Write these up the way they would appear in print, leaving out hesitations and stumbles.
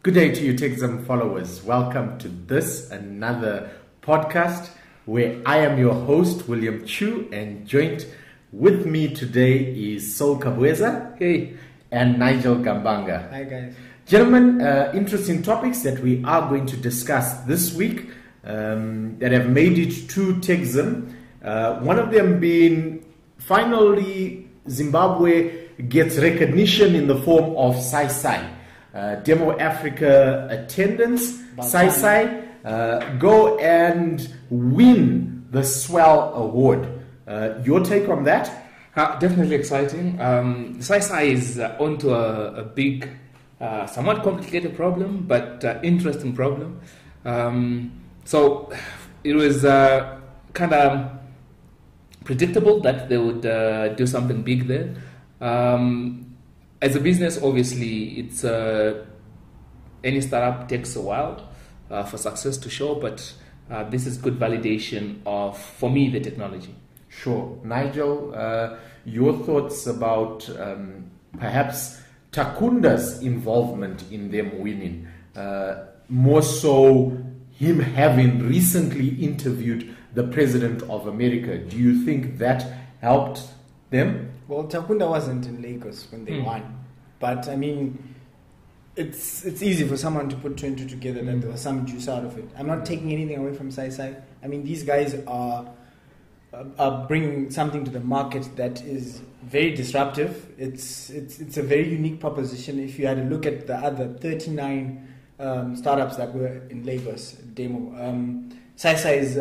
Good day to you, Techzim followers. Welcome to another podcast where I am your host, William Chu, and joined with me today is Sol Kabweza. Hey. And Nigel Gambanga. Hi, guys. Gentlemen, interesting topics that we are going to discuss this week that have made it to Techzim. One of them being finally Zimbabwe gets recognition in the form of SciSci. Demo Africa attendance, SciSci, go and win the Swell Award. Your take on that? Definitely exciting. SciSci is onto a big, somewhat complicated problem, but interesting problem. So it was kind of predictable that they would do something big there. As a business, obviously, it's any startup takes a while for success to show, but this is good validation of, for me, the technology. Sure. Nigel, your thoughts about perhaps Takunda's involvement in them winning, more so him having recently interviewed the President of America. Do you think that helped them? Well, Takunda wasn't in Lagos when they won, but I mean, it's easy for someone to put two and two together that there was some juice out of it. I'm not taking anything away from SciSci. I mean, these guys are bringing something to the market that is very disruptive. It's a very unique proposition. If you had a look at the other 39 startups that were in Lagos demo, SciSci's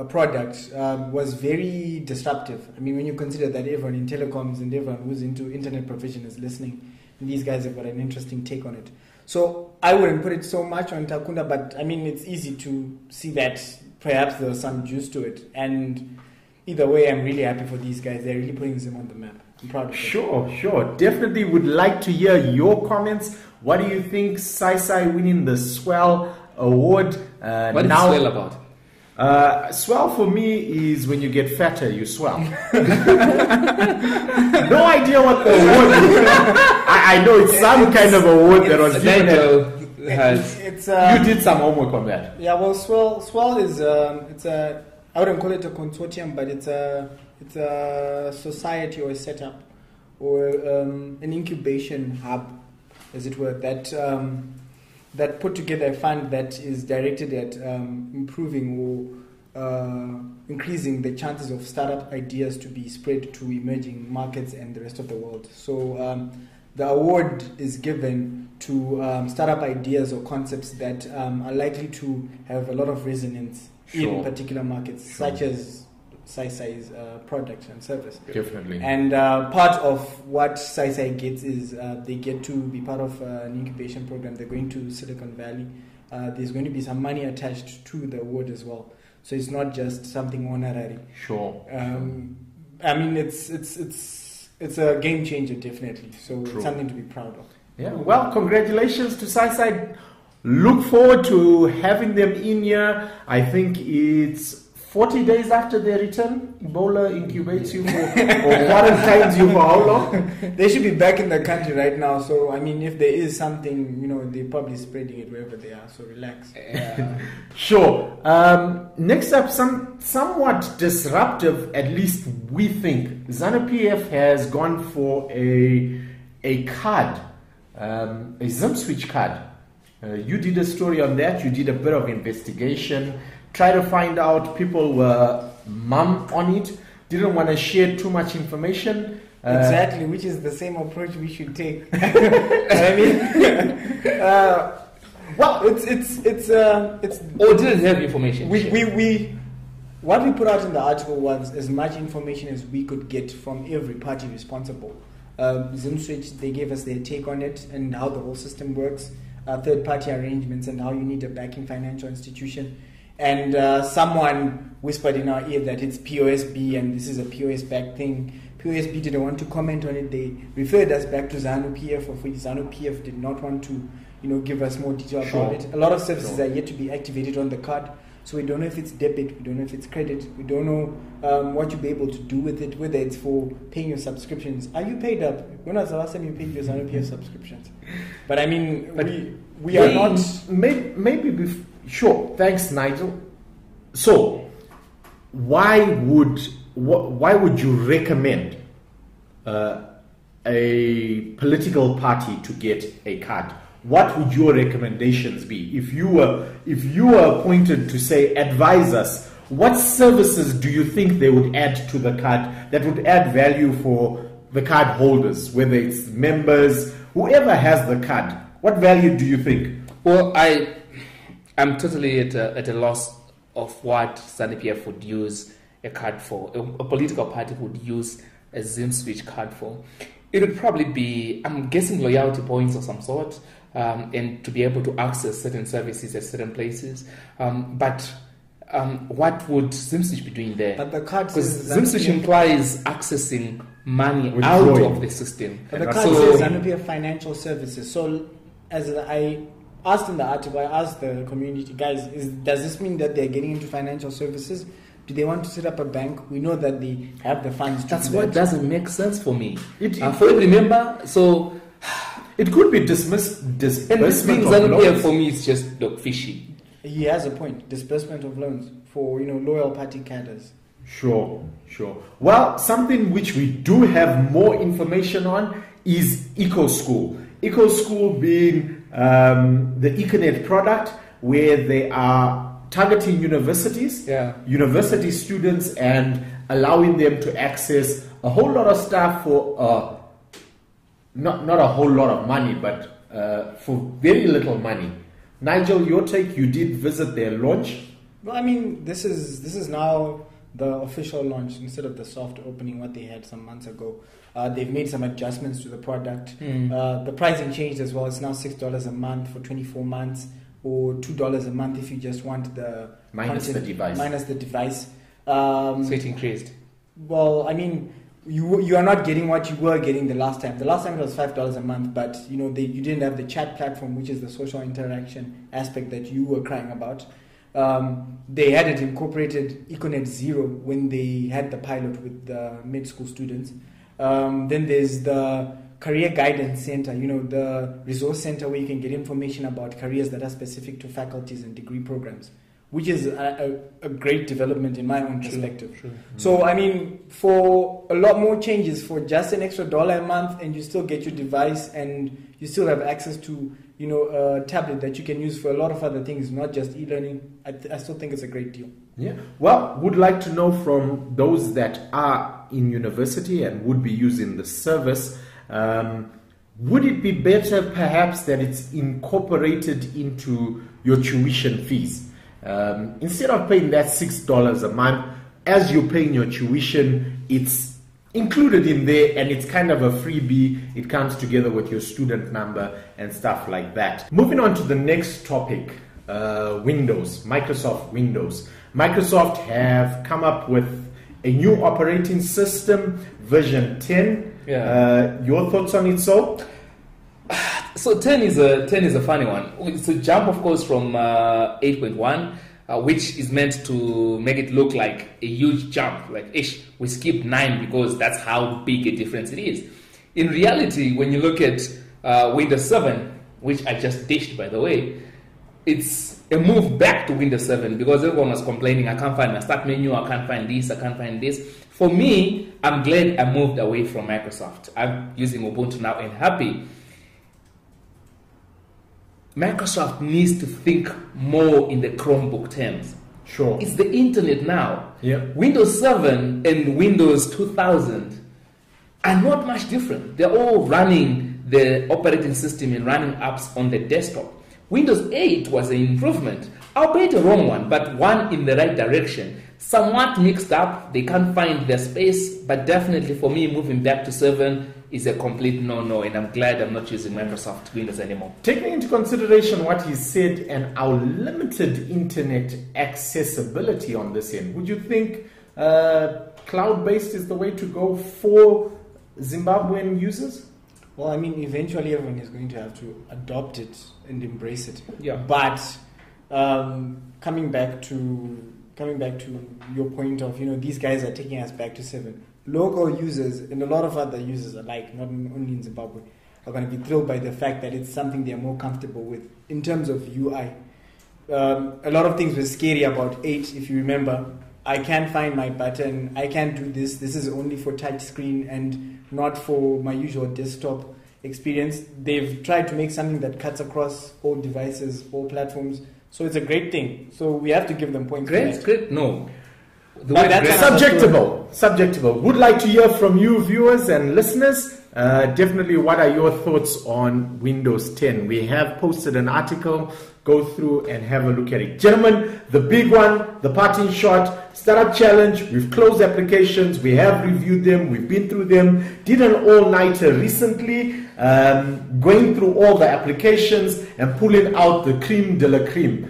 product was very disruptive. I mean, when you consider that everyone in telecoms and everyone who's into internet provision is listening, and these guys have got an interesting take on it. So I wouldn't put it so much on Takunda, but I mean, it's easy to see that perhaps there was some juice to it. And either way, I'm really happy for these guys. They're really putting them on the map. I'm proud of it. Sure. Definitely would like to hear your comments. What do you think SciSci winning the Swell Award? What is Swell about? Swell for me is when you get fatter, you swell. No idea what the award is. I know it's some kind of award that was given. You did some homework on that. Yeah, well, Swell is I wouldn't call it a consortium, but it's a society or a setup or an incubation hub, as it were, that put together a fund that is directed at improving or increasing the chances of startup ideas to be spread to emerging markets and the rest of the world. So the award is given to startup ideas or concepts that are likely to have a lot of resonance in particular markets, such as SciSci's product and service. Definitely. And part of what SciSci gets is they get to be part of an incubation program. They're going to Silicon Valley. There's going to be some money attached to the award as well. So it's not just something honorary. Sure. I mean, it's a game changer, definitely. So it's something to be proud of. Yeah. Well, congratulations to SciSci. Look forward to having them in here. I think it's 40 days after their return. Ebola incubates you for, or quarantines you for how long? They should be back in the country right now. So, I mean, if there is something, they're probably spreading it wherever they are. So, relax. Sure. Next up, somewhat disruptive, at least we think. ZANU-PF has gone for a card, a ZimSwitch card. You did a story on that. You did a bit of investigation. Try to find out, people were mum on it, didn't want to share too much information. Exactly, which is the same approach we should take. I mean, well, it's or didn't have information. What we put out in the article was as much information as we could get from every party responsible. ZimSwitch, they gave us their take on it and how the whole system works, third-party arrangements and how you need a backing financial institution. And someone whispered in our ear that it's POSB and this is a POS-backed thing. POSB didn't want to comment on it. They referred us back to ZANU-PF, of which ZANU-PF did not want to, give us more detail about it. A lot of services are yet to be activated on the card. So we don't know if it's debit, we don't know if it's credit, we don't know what you'll be able to do with it, whether it's for paying your subscriptions. Are you paid up? When was the last time you paid your Zanupia subscriptions? But I mean, we are not... Sure, thanks, Nigel. So, why would you recommend a political party to get a card? What would your recommendations be if you were appointed to say, advise us? What services do you think they would add to the card that would add value for the card holders, whether it's members, whoever has the card? What value do you think? Well, I'm totally at a loss of what ZANU-PF would use a card for, a political party would use a Zim Switch card for. It would probably be, I'm guessing, loyalty points of some sort, and to be able to access certain services at certain places. But what would Zim Switch be doing there? But the card because says Zim Switch implies accessing money out of the system. But the card says ZANU-PF financial services. So, as I asked in the article, I asked the community, guys, does this mean that they're getting into financial services? Do they want to set up a bank? We know that they have the funds to That's do what that. doesn't make sense for me. For every member, so... It could be disbursement and this means of loans. for me, it's just fishy. He has a point. Disbursement of loans for loyal party cadres. Sure. Well, something which we do have more information on is Ecoschool. Ecoschool being the Econet product where they are targeting universities, university students, and allowing them to access a whole lot of stuff for not a whole lot of money, but for very little money. Nigel, your take? You did visit their launch. Well, I mean, this is now the official launch instead of the soft opening what they had some months ago. They've made some adjustments to the product. The pricing changed as well. It's now $6 a month for 24 months, or $2 a month if you just want the minus the device. So it increased. Well, I mean, you are not getting what you were getting the last time. The last time it was $5 a month, but you didn't have the chat platform, which is the social interaction aspect that you were crying about. They had it incorporated Econet Zero when they had the pilot with the mid-school students. Then there's the Career Guidance Center, the resource center where you can get information about careers that are specific to faculties and degree programs, which is a great development in my own perspective. True. So, I mean, for a lot more changes, for just an extra $1 a month, and you still get your device and you still have access to, a tablet that you can use for a lot of other things, not just e-learning, I still think it's a great deal. Yeah. Well, would like to know from those that are in university and would be using the service, would it be better perhaps that it's incorporated into your tuition fees? Instead of paying that $6 a month, as you're paying your tuition, it's included in there and it's kind of a freebie. It comes together with your student number and stuff like that. Moving on to the next topic, Microsoft Windows. Microsoft have come up with a new operating system, version 10. Your thoughts on it, so? So 10 is a funny one. It's a jump, of course, from 8.1, which is meant to make it look like a huge jump. Like, we skipped 9 because that's how big a difference it is. In reality, when you look at Windows 7, which I just ditched, by the way, it's a move back to Windows 7 because everyone was complaining, I can't find my start menu, I can't find this, I can't find this. For me, I'm glad I moved away from Microsoft. I'm using Ubuntu now and happy. Microsoft needs to think more in the Chromebook terms. Sure. It's the internet now. Yeah. Windows 7 and Windows 2000 are not much different. They're all running the operating system and running apps on the desktop. Windows 8 was an improvement, albeit a wrong one, but one in the right direction. Somewhat mixed up, they can't find their space, but definitely for me, moving back to 7 is a complete no-no, and I'm glad I'm not using Microsoft Windows anymore. Taking into consideration what he said and our limited internet accessibility on this end, would you think cloud-based is the way to go for Zimbabwean users? Well, I mean, eventually everyone is going to have to adopt it and embrace it. Yeah. But coming back to your point of, these guys are taking us back to 7. Local users and a lot of other users alike, not only in Zimbabwe, are going to be thrilled by the fact that it's something they're more comfortable with in terms of UI. A lot of things were scary about 8, if you remember. I can't find my button, I can't do this, this is only for touch screen and not for my usual desktop experience. They've tried to make something that cuts across all devices, all platforms. So it's a great thing. So we have to give them points. Great. No. That's subjectable. Would like to hear from you, viewers and listeners. Definitely, what are your thoughts on Windows 10? We have posted an article. Go through and have a look at it. Gentlemen, the big one, the parting shot, Startup Challenge. We've closed applications. We have reviewed them. We've been through them. Did an all-nighter recently, going through all the applications and pulling out the cream de la cream.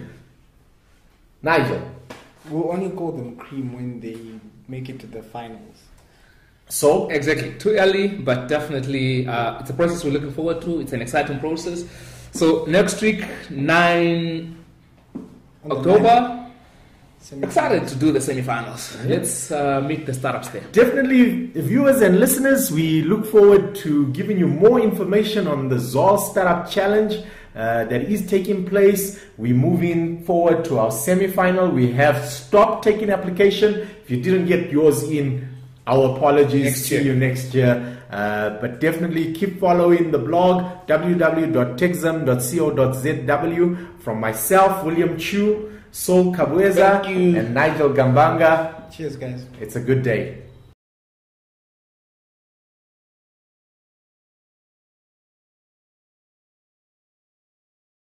Nigel. We'll only call them cream when they make it to the finals. So exactly, too early, but definitely it's a process we're looking forward to. It's an exciting process. So next week, 9 October, excited to do the semifinals. Let's meet the startups there. Definitely, viewers and listeners, we look forward to giving you more information on the ZOL Startup Challenge that is taking place. We're moving forward to our semifinal. We have stopped taking application. If you didn't get yours in, our apologies. See you next year. But definitely keep following the blog, www.techzim.co.zw. From myself, William Chu, Sol Kabweza, and Nigel Gambanga. Cheers, guys. It's a good day.